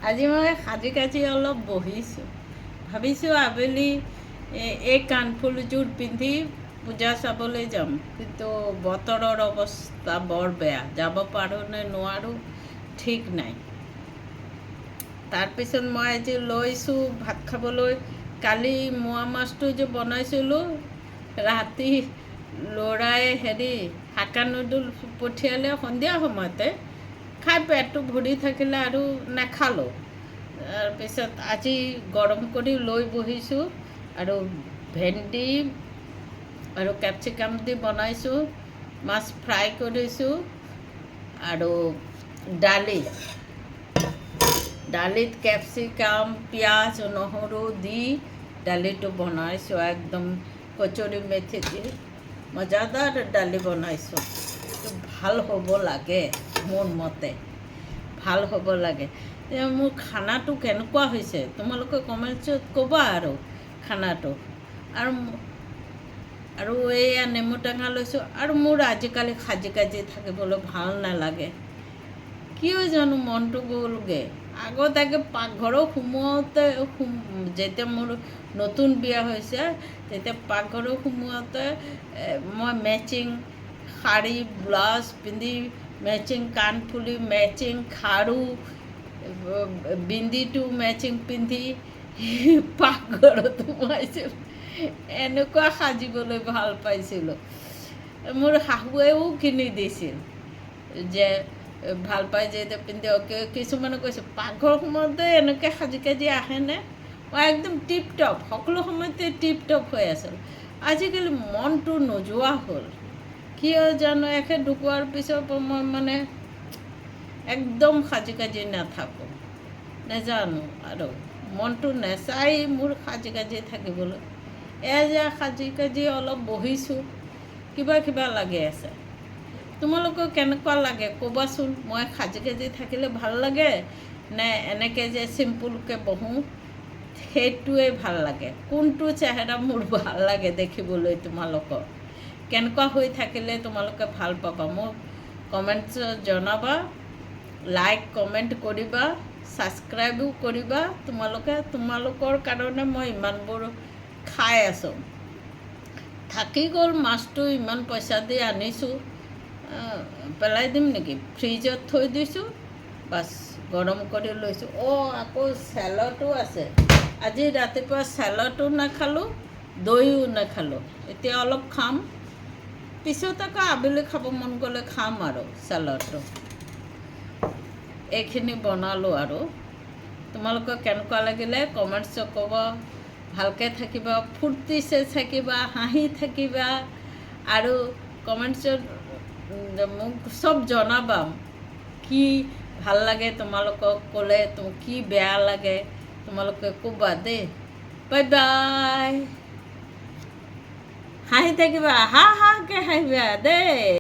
আজি মই সাজি কাজি অলপ বহিছোঁ। ভাবিছোঁ আবেলি এই কাণফুলিযোৰ পিন্ধি পূজা চাবলৈ যাম, কিন্তু বতৰৰ অৱস্থা বৰ বেয়া, যাব পাৰোঁ নে নোৱাৰোঁ ঠিক নাই। তাৰপিছত মই আজি লৈছোঁ ভাত খাবলৈ। কালি মোৱা মাছটো যে বনাইছিলোঁ, ৰাতি ল'ৰাই হাক্কা নুডল পঠিয়ালে সন্ধিয়া সময়তে, খাই পেটটো ভৰি থাকিলে আৰু নাখালোঁ। তাৰপিছত আজি গৰম কৰি লৈ বহিছোঁ আৰু ভেন্দি আৰু কেপচিকাম দি বনাইছোঁ, মাছ ফ্ৰাই কৰিছোঁ আৰু দালিত কেপচিকাম, পিঁয়াজ, নহৰু দি দালিটো বনাইছোঁ, একদম কচুৰি মেথি দি মজাদাৰ দালি বনাইছোঁ। ভাল হ'ব লাগে, মোৰ মতে ভাল হ'ব লাগে। মোৰ খানাটো কেনেকুৱা হৈছে তোমালোকে কমেণ্টছত ক'বা আৰু খানাটো। আৰু এয়া নেমু টেঙা লৈছোঁ। আৰু মোৰ আজিকালি সাজি কাজি থাকিবলৈ ভাল নালাগে, কিয় জানো মনটো গ'লগৈ। আগতে পাকঘৰত সোমোৱাওঁতে, যেতিয়া মোৰ নতুন বিয়া হৈছে, তেতিয়া পাকঘৰত সোমোৱাওঁতে মই মেচিং শাৰী ব্লাউজ পিন্ধি, মেচিং কাণফুলি, মেচিং খাৰু, বিন্দিটো মেচিং পিন্ধি পাকঘৰত সোমাইছিলোঁ। এনেকুৱা সাজিবলৈ ভাল পাইছিলোঁ। মোৰ শাহুৱেও কিনি দিছিল, যে ভাল পাই যে পিন্ধি। কিছুমানে কৈছে পাকঘৰ সোমাওঁতে এনেকৈ সাজি কাজি আহেনে? মই একদম টিপ টপ, সকলো সময়তে টিপ টপ হৈ আছিলোঁ। আজিকালি মনটো নোযোৱা হ'ল, কিয় জানো। ঢুকোৱাৰ পিছৰ পৰা মই একদম সাজি কাজি নাথাকোঁ, নেজানো। আৰু মনটো নেচাই মোৰ সাজি কাজি থাকিবলৈ। যে সাজি কাজি অলপ বহিছোঁ, কিবা লাগি আছে। তোমালোকৰ কেনেকুৱা লাগে ক'বাচোন। মই সাজি কাজি থাকিলে ভাল লাগে নে এনেকৈ যে চিম্পুলকৈ বহোঁ সেইটোৱে ভাল লাগে? কোনটো চেহেৰা মোৰ ভাল লাগে দেখিবলৈ? তোমালোকৰ কেনেকুৱা হৈ থাকিলে তোমালোকে ভাল পাবা? মোক কমেণ্টছত জনাবা, লাইক কমেণ্ট কৰিবা, ছাবস্ক্ৰাইবো কৰিবা। তোমালোকৰ কাৰণে মই ইমানবোৰ খাই আছোঁ। থাকি গ'ল মাছটো, ইমান পইচা দি আনিছোঁ, পেলাই দিম নেকি? ফ্ৰিজত থৈ দিছোঁ, বাছ গৰম কৰি লৈছোঁ। আকৌ চেলটো আছে। আজি ৰাতিপুৱা চেলটো নাখালোঁ, দৈও নাখালোঁ। এতিয়া অলপ খাম, পিছত আকৌ আবেলি খাব মন গ'লে খাম আৰু চেলটো। এইখিনি বনালোঁ। আৰু তোমালোকৰ কেনেকুৱা লাগিলে কমেণ্টছত ক'ব। ভালকৈ থাকিবা, ফূৰ্তিছে থাকিবা, হাঁহি থাকিবা। আৰু কমেণ্টছত মোক চব জনাবা, কি ভাল লাগে তোমালোকক ক'লে, কি বেয়া লাগে তোমালোকে ক'বা দেই। Bye bye. হাঁহি থাকিবা, হাঁহাকৈ হাঁহিবা দেই।